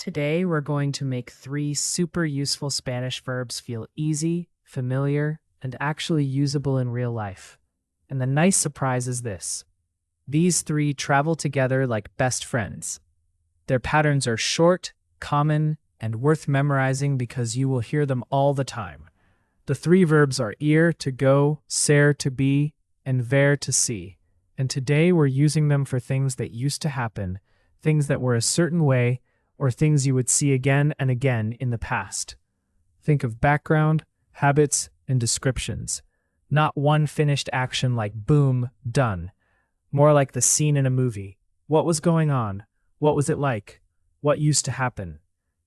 Today, we're going to make 3 super useful Spanish verbs feel easy, familiar, and actually usable in real life. And the nice surprise is this. These 3 travel together like best friends. Their patterns are short, common, and worth memorizing because you will hear them all the time. The 3 verbs are ir, to go, ser, to be, and ver, to see. And today we're using them for things that used to happen, things that were a certain way, or things you would see again and again in the past. Think of background, habits, and descriptions. Not one finished action like boom, done. More like the scene in a movie. What was going on? What was it like? What used to happen?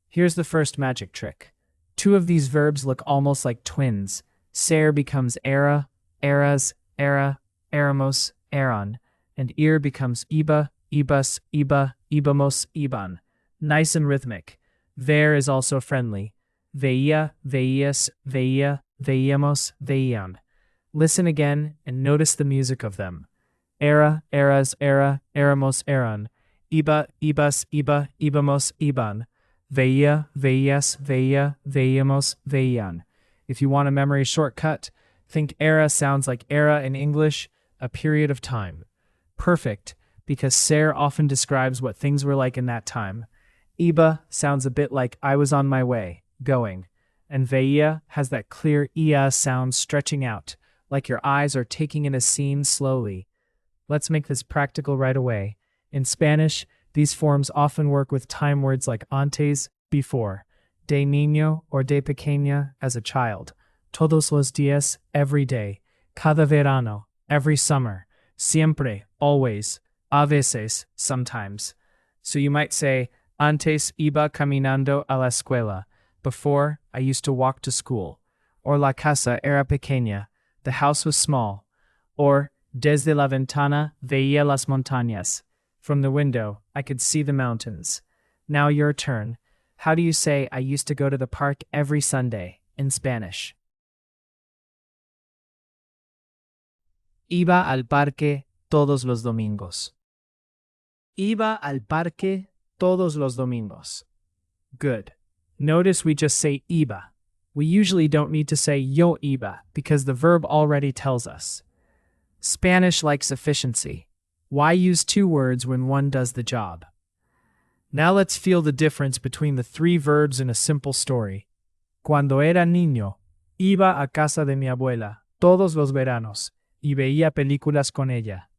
Here's the first magic trick. 2 of these verbs look almost like twins. Ser becomes era, eras, era, éramos, eran, and ir becomes iba, ibas, iba, ibamos, iban. Nice and rhythmic. Ver is also friendly. Veía, veías, veía, veíamos, veían. Listen again and notice the music of them. Era, eras, era, éramos, eran. Iba, ibas, iba, íbamos, iban. Veía, veías, veía, veíamos, veían. If you want a memory shortcut, think era sounds like era in English, a period of time. Perfect, because ser often describes what things were like in that time. Iba sounds a bit like I was on my way, going. And veía has that clear ia sound stretching out, like your eyes are taking in a scene slowly. Let's make this practical right away. In Spanish, these forms often work with time words like antes, before, de niño or de pequeña, as a child, todos los días, every day, cada verano, every summer, siempre, always, a veces, sometimes. So you might say, antes iba caminando a la escuela. Before, I used to walk to school. Or la casa era pequeña. The house was small. Or, desde la ventana veía las montañas. From the window, I could see the mountains. Now your turn. How do you say I used to go to the park every Sunday in Spanish? Iba al parque todos los domingos. Iba al parque todos los domingos. Good. Notice we just say iba. We usually don't need to say yo iba because the verb already tells us. Spanish likes efficiency. Why use 2 words when one does the job? Now let's feel the difference between the 3 verbs in a simple story. Cuando era niño, iba a casa de mi abuela todos los veranos y veía películas con ella.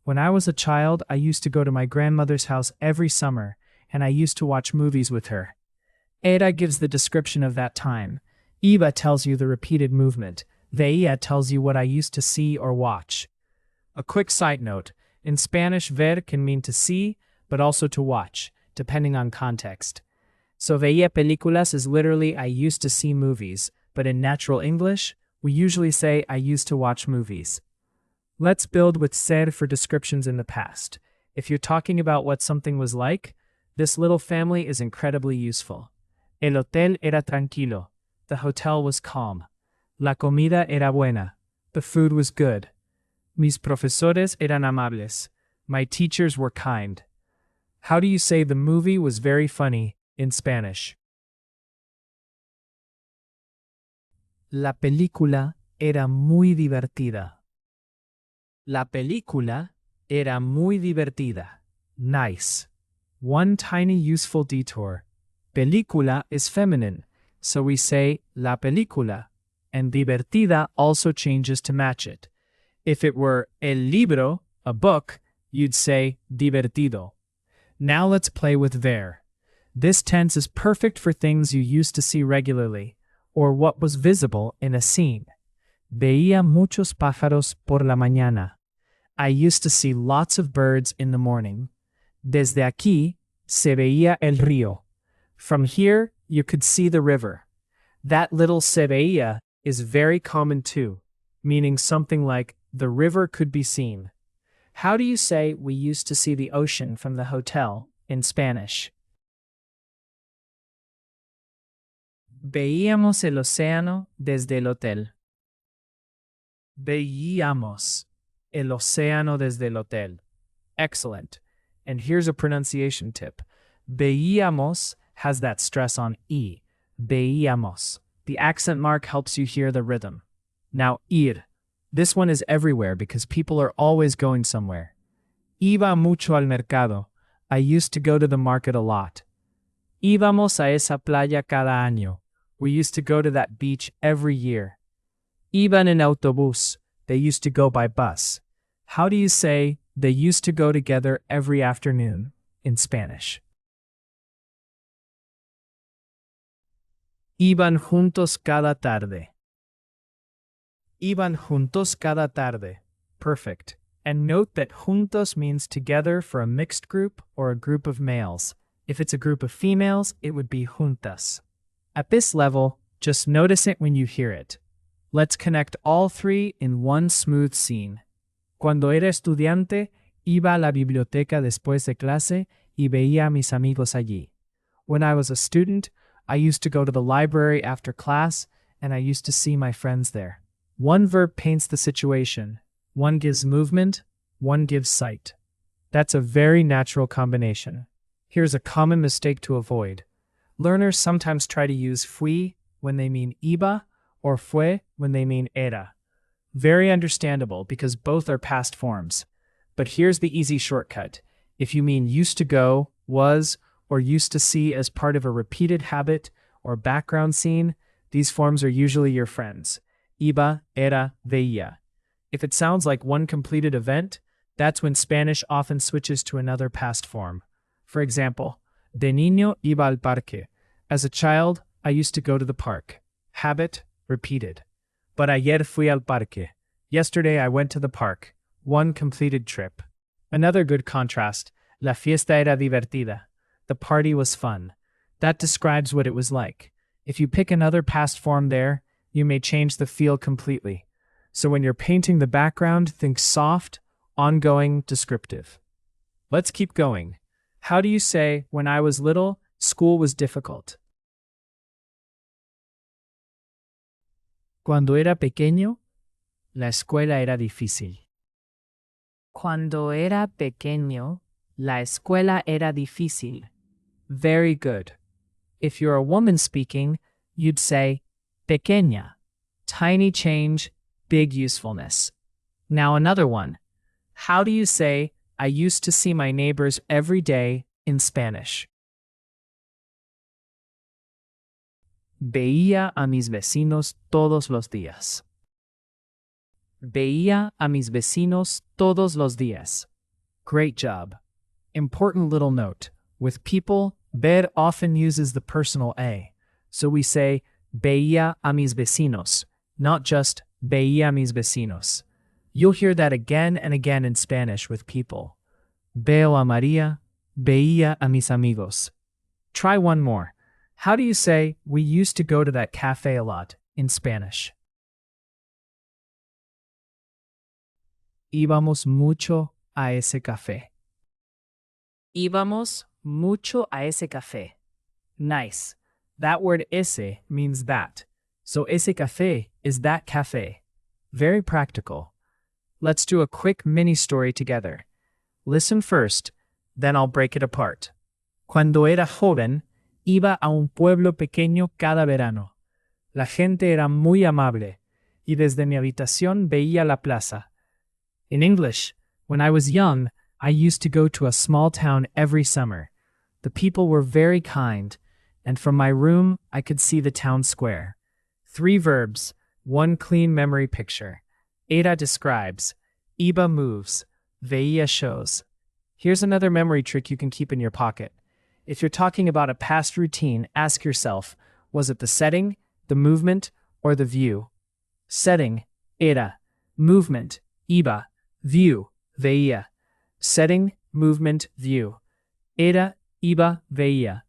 When I was a child, I used to go to my grandmother's house every summer, and I used to watch movies with her. Era gives the description of that time. Iba tells you the repeated movement. Veía tells you what I used to see or watch. A quick side note, in Spanish, ver can mean to see, but also to watch, depending on context. So veía películas is literally I used to see movies, but in natural English, we usually say I used to watch movies. Let's build with ser for descriptions in the past. If you're talking about what something was like, this little family is incredibly useful. El hotel era tranquilo. The hotel was calm. La comida era buena. The food was good. Mis profesores eran amables. My teachers were kind. How do you say the movie was very funny in Spanish? La película era muy divertida. La película era muy divertida. Nice. One tiny useful detour. Película is feminine, so we say la película, and divertida also changes to match it. If it were el libro, a book, you'd say divertido. Now let's play with ver. This tense is perfect for things you used to see regularly, or what was visible in a scene. Veía muchos pájaros por la mañana. I used to see lots of birds in the morning. Desde aquí se veía el río. From here, you could see the river. That little se veía is very common too, meaning something like the river could be seen. How do you say we used to see the ocean from the hotel in Spanish? Veíamos el océano desde el hotel. Veíamos el océano desde el hotel. Excellent. And here's a pronunciation tip. Veíamos has that stress on E. Veíamos. The accent mark helps you hear the rhythm. Now, ir. This one is everywhere because people are always going somewhere. Iba mucho al mercado. I used to go to the market a lot. Íbamos a esa playa cada año. We used to go to that beach every year. Iban en autobús. They used to go by bus. How do you say they used to go together every afternoon in Spanish? Iban juntos cada tarde. Iban juntos cada tarde. Perfect. And note that juntos means together for a mixed group or a group of males. If it's a group of females, it would be juntas. At this level, just notice it when you hear it. Let's connect all three in one smooth scene. Cuando era estudiante, iba a la biblioteca después de clase y veía a mis amigos allí. When I was a student, I used to go to the library after class, and I used to see my friends there. One verb paints the situation. One gives movement, one gives sight. That's a very natural combination. Here's a common mistake to avoid. Learners sometimes try to use fui when they mean iba or fue when they mean era. Very understandable because both are past forms. But here's the easy shortcut. If you mean used to go, was, or used to see as part of a repeated habit or background scene, these forms are usually your friends. Iba, era, veía. If it sounds like one completed event, that's when Spanish often switches to another past form. For example, de niño iba al parque. As a child, I used to go to the park. Habit, repeated. But ayer fui al parque. Yesterday I went to the park. One completed trip. Another good contrast, la fiesta era divertida. The party was fun. That describes what it was like. If you pick another past form there, you may change the feel completely. So when you're painting the background, think soft, ongoing, descriptive. Let's keep going. How do you say, when I was little, school was difficult? Cuando era pequeño, la escuela era difícil. Cuando era pequeño, la escuela era difícil. Very good. If you're a woman speaking, you'd say pequeña. Tiny change, big usefulness. Now another one. How do you say, I used to see my neighbors every day in Spanish? Veía a mis vecinos todos los días. Veía a mis vecinos todos los días. Great job. Important little note. With people, ver often uses the personal a. So we say, veía a mis vecinos, not just veía a mis vecinos. You'll hear that again and again in Spanish with people. Veo a María, veía a mis amigos. Try one more. How do you say, we used to go to that cafe a lot in Spanish? Íbamos mucho a ese café. Íbamos mucho a ese café. Nice. That word ese means that. So ese café is that cafe. Very practical. Let's do a quick mini story together. Listen first, then I'll break it apart. Cuando era joven, iba a un pueblo pequeño cada verano. La gente era muy amable, y desde mi habitación veía la plaza. In English, when I was young, I used to go to a small town every summer. The people were very kind, and from my room, I could see the town square. 3 verbs, 1 clean memory picture. Era describes, iba moves, veía shows. Here's another memory trick you can keep in your pocket. If you're talking about a past routine, ask yourself, was it the setting, the movement, or the view? Setting, era. Movement, iba. View, veía. Setting, movement, view. Era, iba, veía.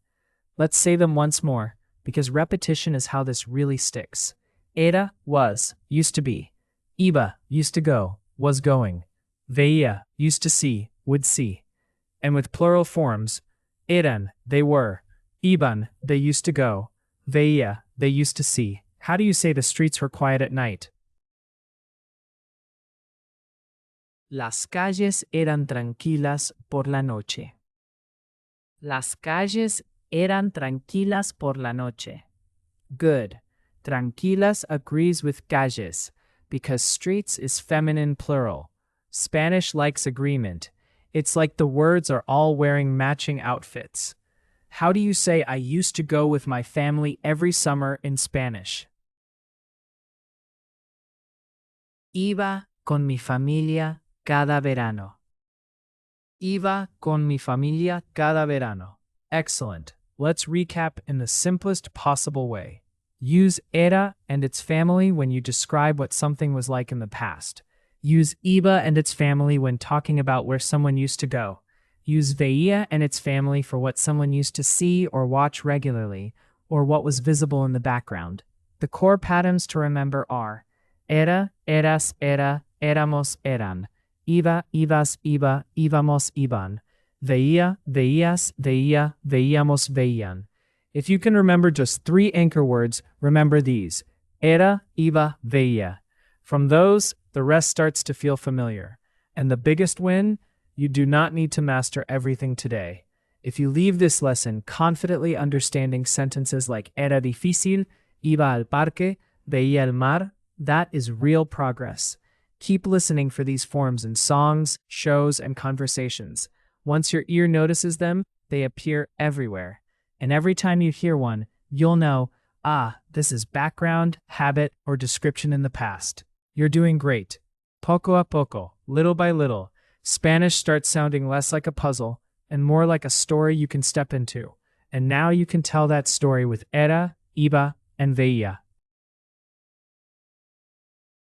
Let's say them once more, because repetition is how this really sticks. Era, was, used to be. Iba, used to go, was going. Veía, used to see, would see. And with plural forms, eran, they were. Iban, they used to go. Veía, they used to see. How do you say the streets were quiet at night? Las calles eran tranquilas por la noche. Las calles eran tranquilas por la noche. Good. Tranquilas agrees with calles because streets is feminine plural. Spanish likes agreement. It's like the words are all wearing matching outfits. How do you say I used to go with my family every summer in Spanish? Iba con mi familia cada verano. Iba con mi familia cada verano. Excellent. Let's recap in the simplest possible way. Use era and its family when you describe what something was like in the past. Use iba and its family when talking about where someone used to go. Use veía and its family for what someone used to see or watch regularly, or what was visible in the background. The core patterns to remember are era, eras, era, éramos, eran. Iba, ibas, iba, íbamos, iban. Veía, veías, veía, veíamos, veían. If you can remember just 3 anchor words, remember these. Era, iba, veía. From those, the rest starts to feel familiar. And the biggest win? You do not need to master everything today. If you leave this lesson confidently understanding sentences like era difícil, iba al parque, veía el mar, that is real progress. Keep listening for these forms in songs, shows, and conversations. Once your ear notices them, they appear everywhere. And every time you hear one, you'll know, this is background, habit, or description in the past. You're doing great. Poco a poco, little by little, Spanish starts sounding less like a puzzle and more like a story you can step into. And now you can tell that story with era, iba, and veía.